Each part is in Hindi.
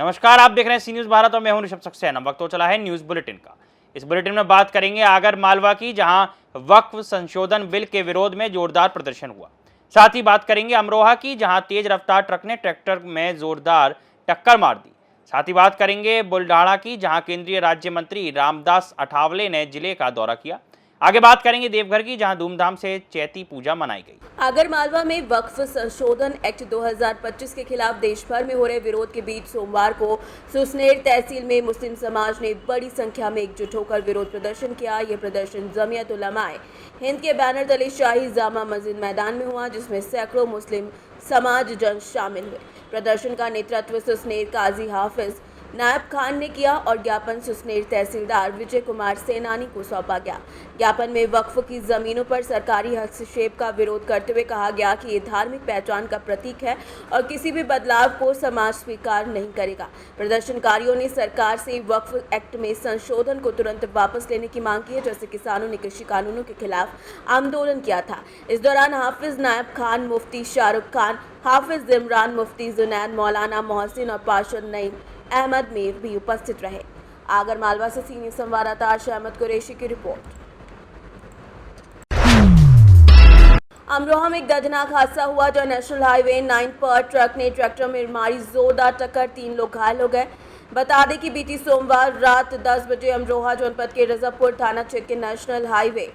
नमस्कार, आप देख रहे हैं सी न्यूज भारत और मैं हूं ऋषभ सक्सेना। वक्त तो चला है न्यूज बुलेटिन का। इस बुलेटिन में बात करेंगे आगर मालवा की, जहां वक्फ संशोधन बिल के विरोध में जोरदार प्रदर्शन हुआ। साथ ही बात करेंगे अमरोहा की, जहां तेज रफ्तार ट्रक ने ट्रैक्टर में जोरदार टक्कर मार दी। साथ ही बात करेंगे बुल्ढाणा की, जहां केंद्रीय राज्य मंत्री रामदास अठावले ने जिले का दौरा किया। आगे बात करेंगे देवघर की, जहां धूमधाम से चैती पूजा मनाई गई। आगर मालवा में वक्फ संशोधन एक्ट 2025 के खिलाफ देश भर में हो रहे विरोध के बीच सोमवार को सुसनेर तहसील में मुस्लिम समाज ने बड़ी संख्या में एकजुट होकर विरोध प्रदर्शन किया। ये प्रदर्शन जमीयत उलमाए हिंद के बैनर तले शाही जामा मस्जिद मैदान में हुआ, जिसमें सैकड़ों मुस्लिम समाज जन शामिल हुए। प्रदर्शन का नेतृत्व सुसनेर काजी हाफिज नायब खान ने किया और ज्ञापन सुसनेर तहसीलदार विजय कुमार सेनानी को सौंपा गया। ज्ञापन में वक्फ की जमीनों पर सरकारी हस्तक्षेप का विरोध करते हुए कहा गया कि ये धार्मिक पहचान का प्रतीक है और किसी भी बदलाव को समाज स्वीकार नहीं करेगा। प्रदर्शनकारियों ने सरकार से वक्फ एक्ट में संशोधन को तुरंत वापस लेने की मांग की है, जैसे किसानों ने कृषि कानूनों के खिलाफ आंदोलन किया था। इस दौरान हाफिज नायब खान, मुफ्ती शाहरुख खान, हाफिज इमरान, मुफ्ती जुनैद, मौलाना मोहसिन और पार्षद नईम अहमद मीर भी उपस्थित रहे। आगर मालवा से सीनियर संवाददाता आशा अहमद कुरैशी की रिपोर्ट। अमरोहा में एक दर्दनाक हादसा हुआ, जो नेशनल हाईवे 9 पर ट्रक ने ट्रैक्टर में मारी जोरदार टक्कर। 3 लोग घायल हो गए। बता दें कि बीती सोमवार रात 10 बजे अमरोहा जनपद के रजापुर थाना क्षेत्र के नेशनल हाईवे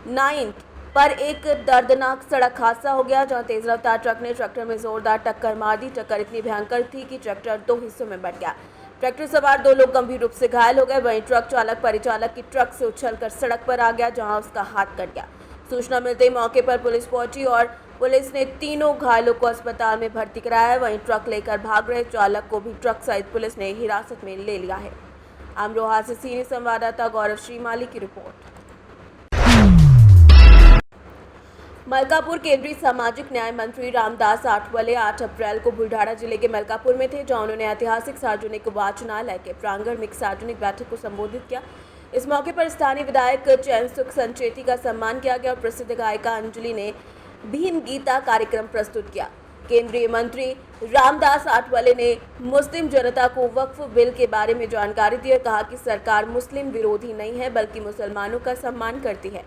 9 पर एक दर्दनाक सड़क हादसा हो गया, जहां तेज रफ्तार ट्रक ने ट्रैक्टर में जोरदार टक्कर मार दी। टक्कर इतनी भयंकर थी कि ट्रैक्टर 2 हिस्सों में बंट गया। ट्रैक्टर सवार 2 लोग गंभीर रूप से घायल हो गए। वहीं ट्रक चालक परिचालक की ट्रक से उछलकर सड़क पर आ गया, जहां उसका हाथ कट गया। सूचना मिलते ही मौके पर पुलिस पहुंची और पुलिस ने तीनों घायलों को अस्पताल में भर्ती कराया है। वहीं ट्रक लेकर भाग रहे चालक को भी ट्रक सहित पुलिस ने हिरासत में ले लिया है। अमरोहा से सीनियर संवाददाता गौरव श्रीमाली की रिपोर्ट। मलकापुर केंद्रीय सामाजिक न्याय मंत्री रामदास आठवले 8 अप्रैल को बुल्ढाणा जिले के मलकापुर में थे, जहां उन्होंने ऐतिहासिक सार्वजनिक वाचनालय के प्रांगण में एक सार्वजनिक बैठक को संबोधित किया। इस मौके पर स्थानीय विधायक चैन सुख संचेती का सम्मान किया गया और प्रसिद्ध गायिका अंजलि ने भीम गीता कार्यक्रम प्रस्तुत किया। केंद्रीय मंत्री रामदास आठवले ने मुस्लिम जनता को वक्फ बिल के बारे में जानकारी दी और कहा कि सरकार मुस्लिम विरोधी नहीं है, बल्कि मुसलमानों का सम्मान करती है।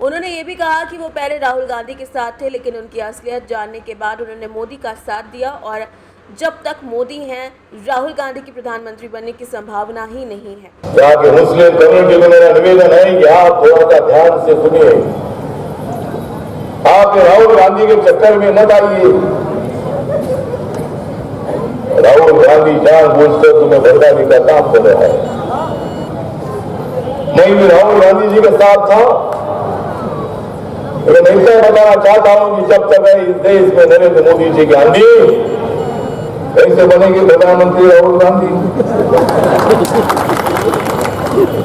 उन्होंने ये भी कहा कि वो पहले राहुल गांधी के साथ थे, लेकिन उनकी असलियत जानने के बाद उन्होंने मोदी का साथ दिया और जब तक मोदी हैं, राहुल गांधी की प्रधानमंत्री बनने की संभावना ही नहीं है। यहाँ के मुस्लिम कम्युनिटी को मेरा निवेदन है कि आप थोड़ा सा ध्यान से सुनिए। आप राहुल गांधी के चक्कर में मत आइए। राहुल गांधी जानबूझकर तुम्हें भड़काने का काम कर रहा है। मैं भी राहुल गांधी जी के साथ था, लेकिन इतना बताना चाहता हूं कि जब तक इस देश में नरेंद्र मोदी जी की आंधी, कैसे बनेगी प्रधानमंत्री राहुल गांधी।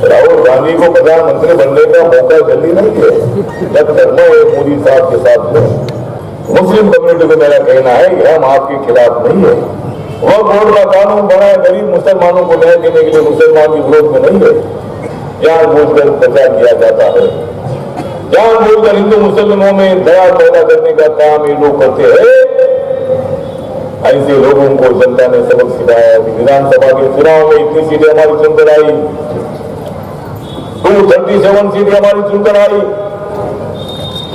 राहुल गांधी को प्रधानमंत्री बनने का मौका जल्दी नहीं है, जब तक मैं मोदी साहब के साथ हूं। मुस्लिम कम्युनिटी को मेरा कहना है कि हम आपके खिलाफ नहीं है। वह बोर्ड का कानून बना है, गरीब मुसलमानों को न्याय देने के लिए मुसलमान की विरोध में नहीं है। जानबूझकर प्रचार किया जाता है, जानबूझकर हिंदू मुसलमानों में दया पैदा करने का काम ये लोग करते हैं। ऐसे लोगों को जनता ने सबक सिखाया कि विधानसभा के चुनाव में इतनी सीटें हमारी चुनकर आई, 237 सीटें हमारी चुनकर आई।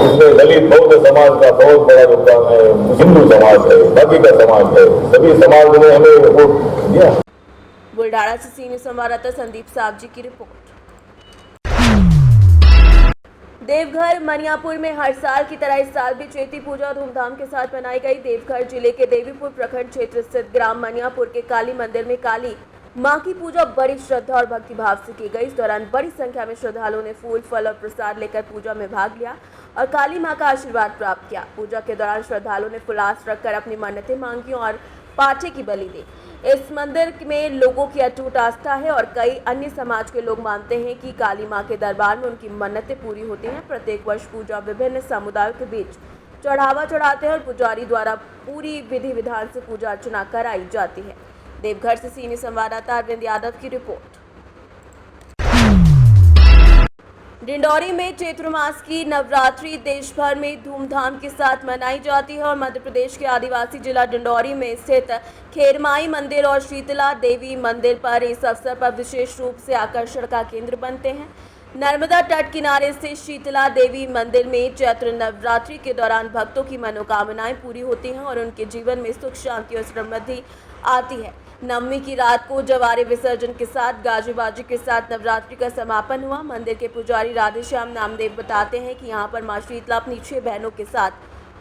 उसमें दलित बौद्ध समाज का बहुत बड़ा योगदान है, हिंदू समाज है, बाकी का समाज है, सभी समाज ने हमें वोट दिया। बुल्ढाणा से सीनियर संवाददाता संदीप साहब जी की रिपोर्ट। देवघर मनियापुर में हर साल की तरह इस साल भी चैती पूजा धूमधाम के साथ मनाई गई। देवघर जिले के देवीपुर प्रखंड क्षेत्र स्थित ग्राम मनियापुर के काली मंदिर में काली मां की पूजा बड़ी श्रद्धा और भक्तिभाव से की गई। इस दौरान बड़ी संख्या में श्रद्धालुओं ने फूल, फल और प्रसाद लेकर पूजा में भाग लिया और काली मां का आशीर्वाद प्राप्त किया। पूजा के दौरान श्रद्धालुओं ने फुलास रखकर अपनी मन्नतें मांगी और पाठे की बलि दी। इस मंदिर में लोगों की अटूट आस्था है और कई अन्य समाज के लोग मानते हैं कि काली मां के दरबार में उनकी मन्नतें पूरी होती हैं। प्रत्येक वर्ष पूजा विभिन्न समुदायों के बीच चढ़ावा चढ़ाते हैं और पुजारी द्वारा पूरी विधि विधान से पूजा अर्चना कराई जाती है। देवघर से सीनियर संवाददाता अरविंद यादव की रिपोर्ट। डिंडौरी में चैत्र मास की नवरात्रि देश भर में धूमधाम के साथ मनाई जाती है और मध्य प्रदेश के आदिवासी जिला डिंडौरी में स्थित खेरमाई मंदिर और शीतला देवी मंदिर पर इस अवसर पर विशेष रूप से आकर्षण का केंद्र बनते हैं। नर्मदा तट किनारे स्थित शीतला देवी मंदिर में चैत्र नवरात्रि के दौरान भक्तों की मनोकामनाएं पूरी होती हैं और उनके जीवन में सुख शांति और समृद्धि आती है। नवमी की रात को जवारे विसर्जन के साथ गाजे बाजे के साथ नवरात्रि का समापन हुआ। मंदिर के पुजारी राधेश्याम नामदेव बताते हैं कि यहाँ पर मां शीतला अपनी 6 बहनों के साथ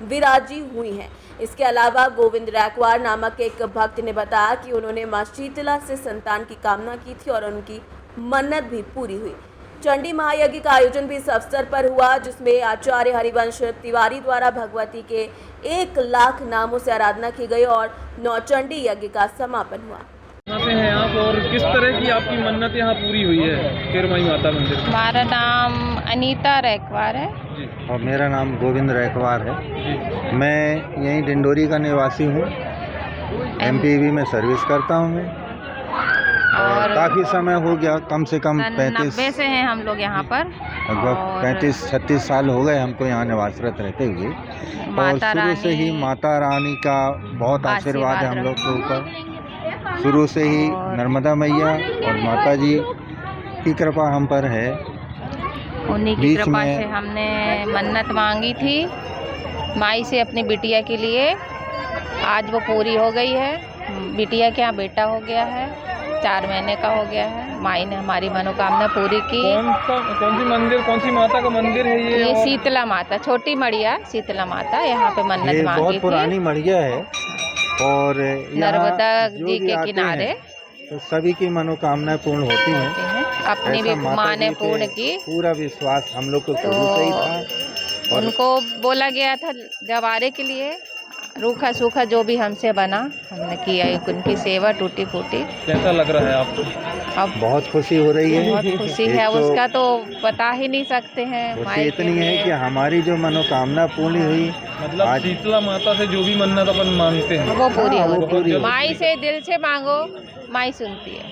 विराजी हुई हैं। इसके अलावा गोविंद रैकवार नामक एक भक्त ने बताया कि उन्होंने मां शीतला से संतान की कामना की थी और उनकी मन्नत भी पूरी हुई। चंडी महायज्ञ का आयोजन भी इस अवसर पर हुआ, जिसमें आचार्य हरिवंश तिवारी द्वारा भगवती के 1 लाख नामों से आराधना की गई और नौचंडी यज्ञ का समापन हुआ। कहाँ पे हैं आप और किस तरह की आपकी मन्नत यहाँ पूरी हुई है खेरमाई माता मंदिर में? हमारा नाम अनीता रैकवार है जी और मेरा नाम गोविंद रैकवार है। जी मैं यहीं डिंडोरी का निवासी हूँ। एमपीवी में सर्विस करता हूँ मैं और काफ़ी समय हो गया, कम से कम 90 से हैं हम लोग यहाँ पर। लगभग 35-36 साल हो गए हमको यहाँ निवासरत रहते हुए। और माता शुरू से ही रानी माता रानी का बहुत आशीर्वाद है हम लोग के ऊपर। शुरू से ही नर्मदा मैया और माता जी की कृपा हम पर है। उन्हीं की बीच कृपा में- से हमने मन्नत मांगी थी माई से अपनी बिटिया के लिए। आज वो पूरी हो गई है। बिटिया के यहाँ बेटा हो गया है, 4 महीने का हो गया है। माई ने हमारी मनोकामना पूरी की। कौन सी मंदिर, कौन सी माता का मंदिर है ये? ये और शीतला माता, छोटी मड़िया शीतला माता, यहाँ पे मन्नत ये मांगी बहुत थी पुरानी मढ़िया है और यहाँ नर्मदा जो जी भी के आते किनारे हैं, तो सभी की मनोकामनाएं पूर्ण होती हैं। होती हैं। अपनी ऐसा भी माता माँ ने जी पे पूर्ण की। पूरा विश्वास हम लोग को शुरू से ही था। और उनको बोला गया था जवारे के लिए रूखा सूखा जो भी हमसे बना हमने किया। उनकी सेवा टूटी फूटी। कैसा लग रहा है आपको? अब बहुत खुशी हो रही है। बहुत खुशी एक है, तो उसका तो बता ही नहीं सकते हैं। खुशी माई के इतनी है लिए। कि हमारी जो मनोकामना पूर्ण हुई, मतलब आज- शीतला माता से जो भी मन्नत अपन मांगते हैं वो पूरी हाँ, वो होती पूरी है। होती माई से दिल से मांगो, माई सुनती है।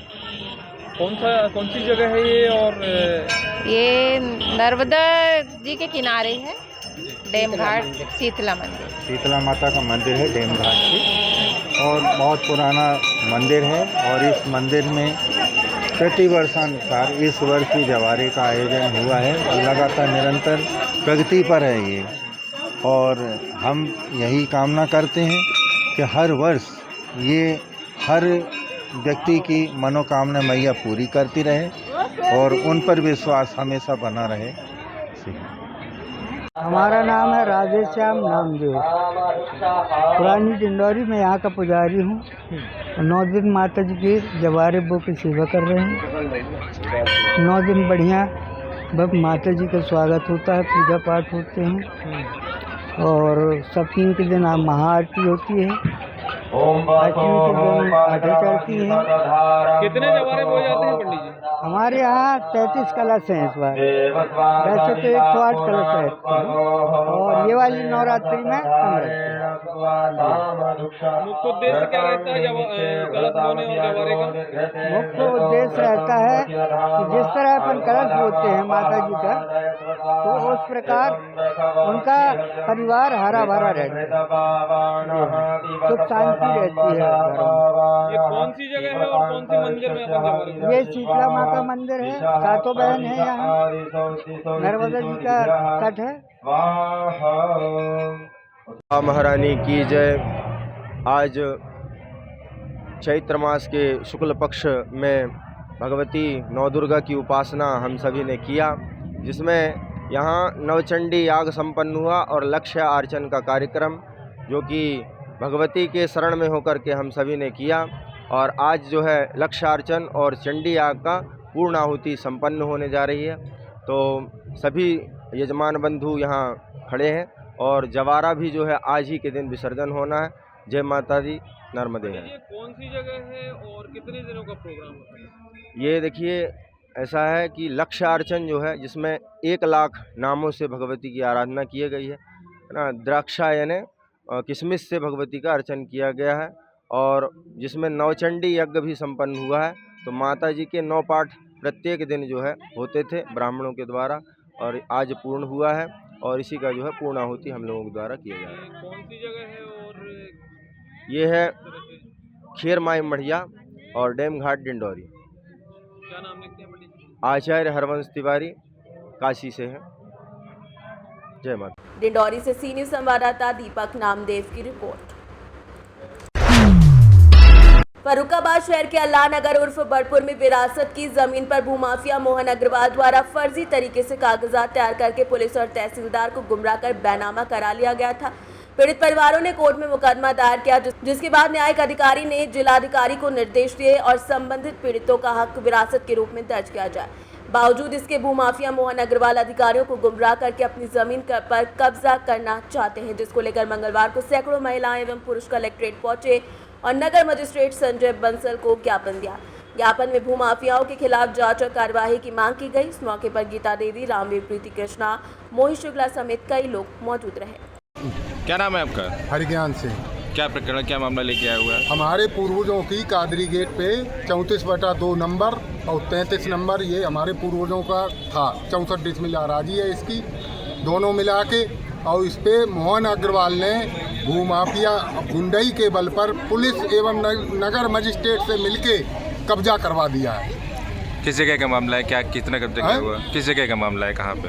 कौन सी जगह है ये? और ये नर्मदा जी के किनारे है, डैम घाट शीतला मंदिर। शीतला माता का मंदिर है डेम घाट पे और बहुत पुराना मंदिर है। और इस मंदिर में प्रति वर्षानुसार इस वर्ष भी जवारे का आयोजन हुआ है। लगातार निरंतर प्रगति पर है ये और हम यही कामना करते हैं कि हर वर्ष ये हर व्यक्ति की मनोकामना मैया पूरी करती रहे और उन पर विश्वास हमेशा बना रहे। हमारा नाम है राधेश्याम नामदेव। पुरानी डिंडौरी में यहाँ का पुजारी हूँ। 9 दिन माता जी के जवारे बो की सेवा कर रहे हैं। 9 दिन बढ़िया भक्त माता जी का स्वागत होता है, पूजा पाठ होते हैं और सप्तमी के दिन महाआरती होती है। अष्टमी के दिन आरती चढ़ती है। कितने जवारे बोए जाते हैं पंडित जी? हमारे यहाँ 33 कलश हैं इस बार। वैसे तो 108 कलश रहते हैं और ये वाली नवरात्रि में कम रहते हैं। मुख्य उद्देश्य क्या रहता है कलश बोने और जवारे का? मुख्य उद्देश्य रहता है कि जिस तरह अपन कलश बोते हैं माता जी का, तो उस प्रकार उनका परिवार हरा भरा रहता है, सुख शांति रहती है घरों ये कौन सी जगह है और कौन सी मंदिर में अपन जवारे में। ये शीतला माँ का मंदिर है, 7 बहन है यहाँ। नर्मदा जी का तट है। महारानी की जय। आज चैत्र मास के शुक्ल पक्ष में भगवती नवदुर्गा की उपासना हम सभी ने किया, जिसमें यहाँ नवचंडी याग संपन्न हुआ और लक्ष्य अर्चन का कार्यक्रम जो कि भगवती के शरण में होकर के हम सभी ने किया। और आज जो है लक्ष्य अर्चन और चंडी याग का पूर्ण आहुति संपन्न होने जा रही है। तो सभी यजमान बंधु यहाँ खड़े हैं और जवारा भी जो है आज ही के दिन विसर्जन होना है। जय माता दी, नर्मदे है। ये कौन सी जगह है और कितने दिनों का प्रोग्राम होता है? ये देखिए ऐसा है कि लक्ष्य अर्चन जो है जिसमें 1 लाख नामों से भगवती की आराधना की गई है ना। द्राक्षा यानी किशमिश से भगवती का अर्चन किया गया है और जिसमें नवचंडी यज्ञ भी संपन्न हुआ है। तो माता जी के 9 पाठ प्रत्येक दिन जो है होते थे ब्राह्मणों के द्वारा और आज पूर्ण हुआ है और इसी का जो है पूर्णाहुति हम लोगों के द्वारा किया जा रहा है। कौन सी जगह है और ये है खेर माई मढ़िया और डैम घाट डिंडौरी। क्या नाम लिखते हैं पंडित जी? आचार्य हरवंश तिवारी काशी से है। जय माता। डिंडौरी से सीनियर संवाददाता दीपक नामदेव की रिपोर्ट। फर्रुखाबाद शहर के अल्लाह नगर उर्फ बड़पुर में विरासत की जमीन पर भूमाफिया मोहन अग्रवाल द्वारा फर्जी तरीके से कागजात तैयार करके पुलिस और तहसीलदार को गुमराह कर बैनामा करा लिया गया था। पीड़ित परिवारों ने कोर्ट में मुकदमा दायर किया, जिसके बाद न्यायिक अधिकारी ने जिलाधिकारी को निर्देश दिए और संबंधित पीड़ितों का हक विरासत के रूप में दर्ज किया जाए। बावजूद इसके भूमाफिया मोहन अग्रवाल अधिकारियों को गुमराह करके अपनी जमीन पर कब्जा करना चाहते हैं, जिसको लेकर मंगलवार को सैकड़ों महिलाएं एवं पुरुष कलेक्ट्रेट पहुंचे और नगर मजिस्ट्रेट संजय बंसल को ज्ञापन दिया। ज्ञापन में भूमाफियाओं के खिलाफ जांच और कार्यवाही की मांग की गई। इस मौके पर गीता देवी, रामवीर प्रीति कृष्णा, मोहित शुक्ला समेत कई लोग मौजूद रहे। क्या नाम है आपका? हरिज्ञान से। क्या प्रकरण, क्या मामला लेके आया हुआ है? हमारे पूर्वजों की कादरी गेट पे 34/2 नंबर और 33 नंबर ये हमारे पूर्वजों का था। 64 डिसमिल आराजी है इसकी, दोनों मिला के। और इस पे मोहन अग्रवाल ने भूमाफिया गुंडई के बल पर पुलिस एवं नगर मजिस्ट्रेट से मिलके कब्जा करवा दिया है। किस जगह का मामला है? क्या कितना कब्जा किया हुआ है? किस जगह का मामला है? कहाँ पे?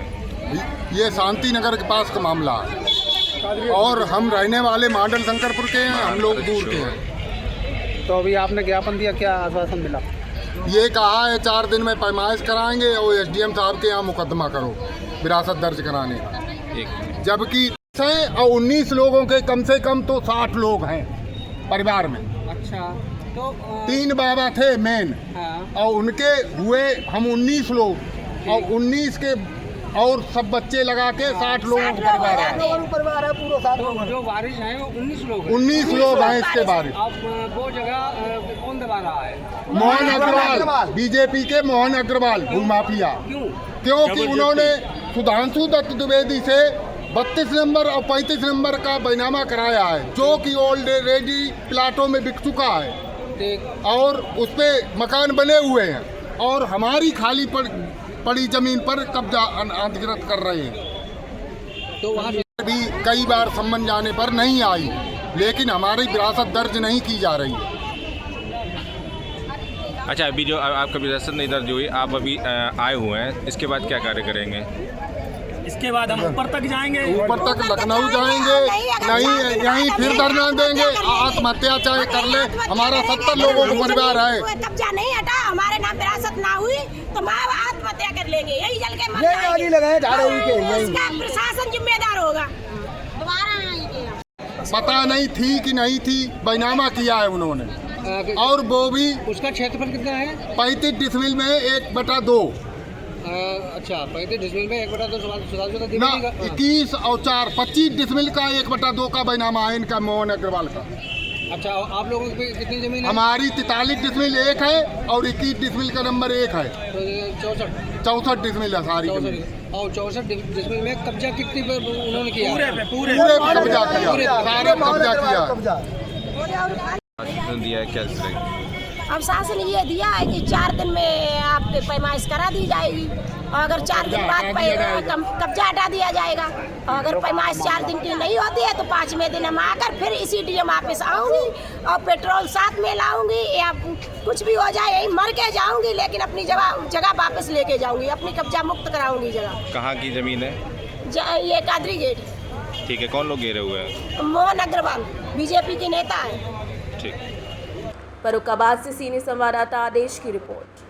ये शांति नगर के पास का मामला है और हम रहने वाले मॉडल शंकरपुर के हैं, हम लोग दूर के हैं। तो अभी आपने ज्ञापन दिया, क्या आश्वासन मिला? ये कहा है 4 दिन में पैमाइश कराएंगे और एसडीएम साहब के यहाँ मुकदमा करो विरासत दर्ज कराने का। जबकि 19 लोगों के कम से कम तो 60 लोग हैं परिवार में। अच्छा, तो 3 बाबा थे मेन। हाँ। और उनके हुए हम 19 लोग और 19 के और सब बच्चे लगा के 60 लोगों का परिवार है। जो वारिस हैं वो 19 लोग 19 लोग हैं इसके बारे में। अब वो जगह कौन दबा रहा है? मोहन अग्रवाल, बीजेपी के मोहन अग्रवाल भूमाफिया। क्योंकि उन्होंने सुधांशु दत्त द्विवेदी से 32 नंबर और 35 नंबर का बैनामा कराया है, जो कि ऑलरेडी प्लाटों में बिक चुका है और उस पे मकान बने हुए हैं और हमारी खाली पड़ी जमीन पर कब्जा अधिकृत कर रहे हैं। तो वहाँ भी कई बार सम्मन जाने पर नहीं आई, लेकिन हमारी विरासत दर्ज नहीं की जा रही है। अच्छा, अभी जो आपका विरासत नहीं दर्ज हुई, आप अभी आए हुए हैं, इसके बाद क्या कार्य करेंगे? इसके बाद हम ऊपर तक जाएंगे, ऊपर तक लखनऊ जाएंगे, नहीं यहीं फिर धरना देंगे। आत्महत्या चाहे कर ले, हमारा 70 लोगों का परिवार है। कब्जा नहीं हटा, हमारे नाम विरासत ना हुई तो माँ आत्महत्या कर लेंगे, यही जल के इसका प्रशासन जिम्मेदार होगा। पता नहीं थी कि नहीं थी, बैनामा किया है उन्होंने। और वो भी उसका क्षेत्रफल कितना है? 35 डिसमिल में 1/2। अच्छा, 35 डिसमिल में 1/2 ना 21 और 4 25 डिसमिल का 1/2 का बैनामा है इनका मोहन अग्रवाल का। अच्छा, आप लोगों की कितनी जमीन है? हमारी 43 डिसमिल 1 है और 21 डिसमिल का नंबर 1 है। 64 डिसमिल है सारी जमीन। और 64 डिसमिल में कब्जा कितनी पर उन्होंने किया? पूरे कब्जा किया, सारे कब्जा किया। दिया है क्या? अब शासन ये दिया है कि 4 दिन में आप पैमाइश करा दी जाएगी और अगर 4 दिन बाद कब्जा हटा दिया जाएगा। और अगर पैमाइश 4 दिन की नहीं होती है तो 5वें दिन हम आकर फिर इसी डीएम ऑफिस आऊंगी और पेट्रोल साथ में लाऊंगी या कुछ भी हो जाए यही मर के जाऊंगी, लेकिन अपनी जगह वापस लेके जाऊंगी, अपनी कब्जा मुक्त कराऊंगी जगह। कहाँ की जमीन है? ये कादरी गेट। ठीक है, कौन लोग घेरे हुए हैं? मोहन अग्रवाल बीजेपी के नेता है। ठीक। फर्रुखाबाद से सीनियर संवाददाता आदेश की रिपोर्ट।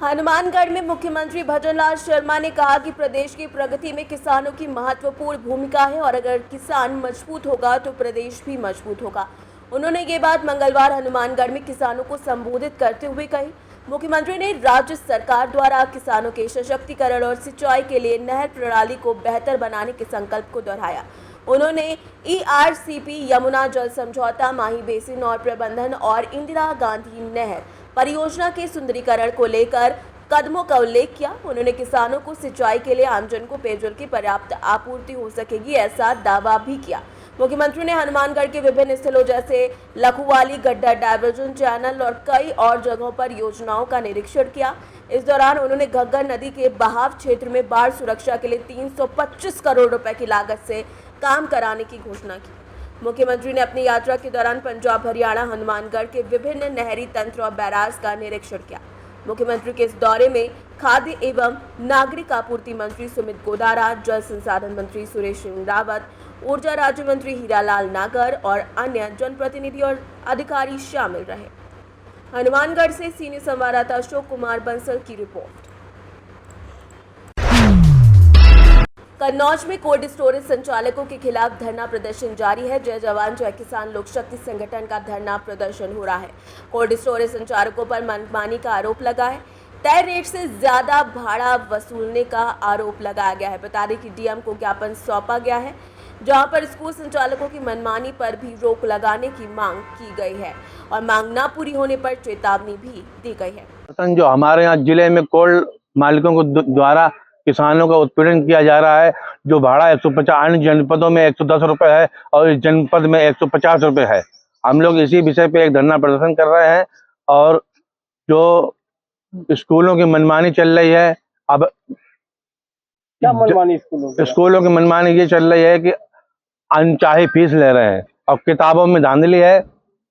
हनुमानगढ़ में मुख्यमंत्री भजनलाल शर्मा ने कहा कि प्रदेश की प्रगति में किसानों की महत्वपूर्ण भूमिका है और अगर किसान मजबूत होगा तो प्रदेश भी मजबूत होगा। उन्होंने ये बात मंगलवार हनुमानगढ़ में किसानों को संबोधित करते हुए कही। मुख्यमंत्री ने राज्य सरकार द्वारा किसानों के सशक्तिकरण और सिंचाई के लिए नहर प्रणाली को बेहतर बनाने के संकल्प को दोहराया। उन्होंने ERCP, यमुना जल समझौता, माही बेसिन और प्रबंधन और इंदिरा गांधी नहर परियोजना के सुंदरीकरण को लेकर कदमों का उल्लेख किया। उन्होंने किसानों को सिंचाई के लिए आमजन को पेयजल की पर्याप्त आपूर्ति हो सकेगी ऐसा दावा भी किया। मुख्यमंत्री ने हनुमानगढ़ के विभिन्न स्थलों जैसे लखुवाली, गड्ढा डायवर्जन चैनल और कई और जगहों पर योजनाओं का निरीक्षण किया। इस दौरान उन्होंने घग्गर नदी के बहाव क्षेत्र में बाढ़ सुरक्षा के लिए 325 करोड़ रुपए की लागत से काम कराने की घोषणा की। मुख्यमंत्री ने अपनी यात्रा के दौरान पंजाब, हरियाणा, हनुमानगढ़ के विभिन्न नहरी तंत्र और बैराज का निरीक्षण किया। मुख्यमंत्री के इस दौरे में खाद्य एवं नागरिक आपूर्ति मंत्री सुमित गोदारा, जल संसाधन मंत्री सुरेश रावत, ऊर्जा राज्य मंत्री हीरालाल नागर और अन्य जनप्रतिनिधि और अधिकारी शामिल रहे। हनुमानगढ़ से सीनियर संवाददाता अशोक कुमार बंसल की रिपोर्ट। कन्नौज में कोल्ड स्टोरेज संचालकों के खिलाफ धरना प्रदर्शन जारी है। जय जवान जय किसान लोक शक्ति संगठन का धरना प्रदर्शन हो रहा है। कोल्ड स्टोरेज संचालकों पर मनमानी का आरोप लगा है। तय रेट से ज्यादा भाड़ा वसूलने का आरोप लगाया गया है। बता दें कि डीएम को ज्ञापन सौंपा गया है, जहां पर स्कूल संचालकों की मनमानी पर भी रोक लगाने की मांग की गई है और मांग न पूरी होने पर चेतावनी भी दी गई है। जो हमारे यहाँ जिले में कोल्ड मालिकों को द्वारा किसानों का उत्पीड़न किया जा रहा है, जो भाड़ा 150, अन्य जनपदों में 110 रुपए है और इस जनपद में 150 रुपए है। हम लोग इसी विषय पे एक धरना प्रदर्शन कर रहे हैं और जो स्कूलों की मनमानी चल रही है, अब क्या मनमानी स्कूलों की मनमानी ये चल रही है कि अनचाही फीस ले रहे हैं और किताबों में धांधली है।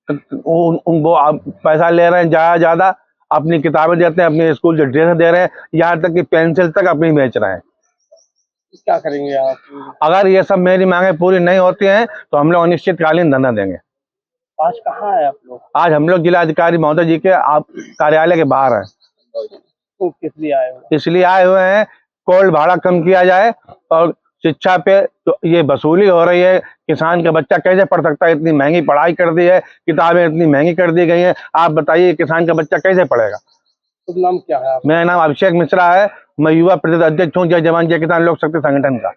वो पैसा ले रहे हैं ज्यादा, अपनी किताबें देते हैं, अपने स्कूल के ड्रेस दे रहे हैं, यहाँ तक कि पेंसिल तक अपनी बेच रहे हैं। क्या करेंगे आप? अगर ये सब मेरी मांगे पूरी नहीं होती हैं तो हम लोग अनिश्चितकालीन धरना देंगे। आज कहाँ है आप लोग? आज हम लोग जिलाधिकारी महोदय जी के कार्यालय के बाहर हैं। तो किस लिए आए हो? इसलिए आए हुए हैं कोल्ड भाड़ा कम किया जाए और शिक्षा पे तो ये वसूली हो रही है। किसान का बच्चा कैसे पढ़ सकता है? इतनी महंगी पढ़ाई कर दी है, किताबें इतनी महंगी कर दी गई हैं। आप बताइए किसान का बच्चा कैसे पढ़ेगा? तो नाम क्या है आपका? मेरा नाम अभिषेक मिश्रा है। मैं युवा प्रदेश अध्यक्ष हूँ जय जवान जय किसान लोक शक्ति संगठन का।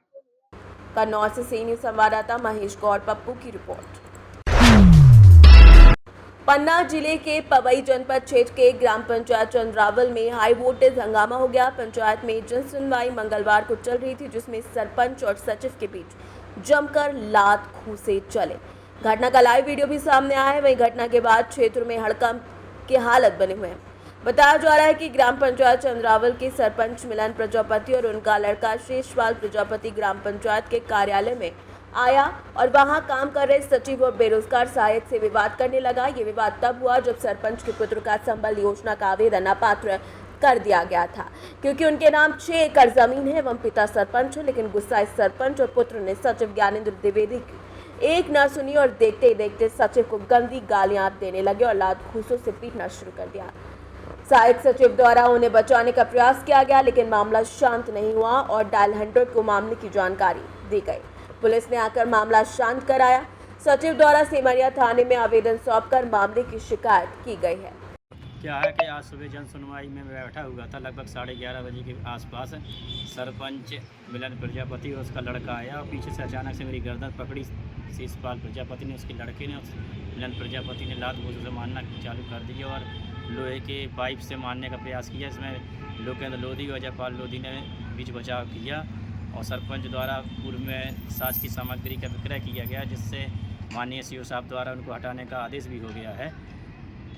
कन्नौज से सीनियर संवाददाता महेश गौड़ पप्पू की रिपोर्ट। पन्ना जिले के पवई जनपद क्षेत्र के ग्राम पंचायत चंद्रावल में हाई वोल्टेज हंगामा हो गया। पंचायत में जन सुनवाई मंगलवार को चल रही थी, जिसमें सरपंच और सचिव के बीच जमकर लात घूंसे चले। घटना का लाइव वीडियो भी सामने आया है। वहीं घटना के बाद क्षेत्र में हड़कंप की हालत बने हुए हैं। बताया जा रहा है कि ग्राम पंचायत चंद्रावल के सरपंच मिलन प्रजापति और उनका लड़का शेषपाल प्रजापति ग्राम पंचायत के कार्यालय में आया और वहां काम कर रहे सचिव और बेरोजगार सहायक से विवाद करने लगा। ये विवाद तब हुआ जब सरपंच के पुत्र का संबल योजना का आवेदन अपात्र कर दिया गया था, क्योंकि उनके नाम 6 एकड़ जमीन है एवं पिता सरपंच है। लेकिन गुस्साए सरपंच और पुत्र ने सचिव ज्ञानेंद्र द्विवेदी की एक न सुनी और देखते ही देखते सचिव को गंदी गालियां देने लगे और लात घूंसों से पीटना शुरू कर दिया। सहायक सचिव द्वारा उन्हें बचाने का प्रयास किया गया, लेकिन मामला शांत नहीं हुआ और डायल 100 को मामले की जानकारी दी गई। पुलिस ने आकर मामला शांत कराया। सचिव द्वारा सिमरिया थाने में आवेदन सौंपकर मामले की शिकायत की गई है। क्या है कि आज सुबह जन सुनवाई में बैठा हुआ था, लगभग 11:30 बजे के आसपास सरपंच मिलन प्रजापति और उसका लड़का आया और पीछे से अचानक से मेरी गर्दन पकड़ी। शेषपाल प्रजापति ने, उसके लड़के ने, मिलन प्रजापति ने लात घूंसे से मारना चालू कर दिया और लोहे के पाइप से मारने का प्रयास किया। इसमें लोकेंद्र लोधी और जयपाल लोधी ने बीच बचाव किया और सरपंच द्वारा पूर्व में साज की सामग्री का विक्रय किया गया, जिससे माननीय सीओ साहब द्वारा उनको हटाने का आदेश भी हो गया है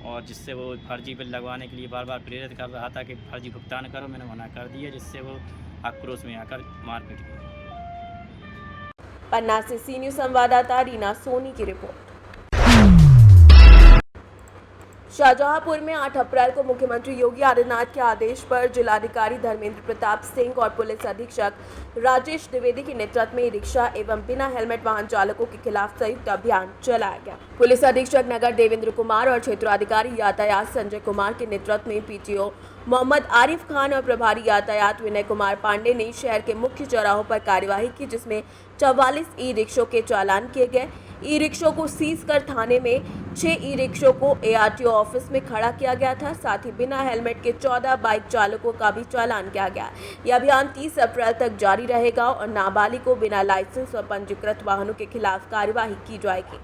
और जिससे वो फर्जी बिल लगवाने के लिए बार बार प्रेरित कर रहा था कि फर्जी भुगतान करो। मैंने मना कर दिया, जिससे वो आक्रोश में आकर मारपीट की। पन्ना से सीनियर संवाददाता रीना सोनी की रिपोर्ट। शाहजहांपुर में 8 अप्रैल को मुख्यमंत्री योगी आदित्यनाथ के आदेश पर जिलाधिकारी धर्मेंद्र प्रताप सिंह और पुलिस अधीक्षक राजेश द्विवेदी के नेतृत्व में रिक्शा एवं बिना हेलमेट वाहन चालकों के खिलाफ संयुक्त अभियान चलाया गया। पुलिस अधीक्षक नगर देवेंद्र कुमार और क्षेत्राधिकारी यातायात संजय कुमार के नेतृत्व में पीटीओ मोहम्मद आरिफ खान और प्रभारी यातायात विनय कुमार पांडे ने शहर के मुख्य चौराहों पर कार्यवाही की, जिसमें 44 ई रिक्शों के चालान किए गए। ई रिक्शों को सीज कर थाने में 6 ई रिक्शों को एआरटीओ ऑफिस में खड़ा किया गया था। साथ ही बिना हेलमेट के 14 बाइक चालकों का भी चालान किया गया। यह अभियान 30 अप्रैल तक जारी रहेगा और नाबालिग को बिना लाइसेंस और पंजीकृत वाहनों के खिलाफ कार्यवाही की जाएगी।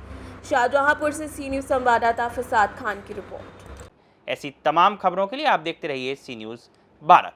शाहजहांपुर से सी न्यूज संवाददाता फसाद खान की रिपोर्ट। ऐसी तमाम खबरों के लिए आप देखते रहिए सी न्यूज भारत।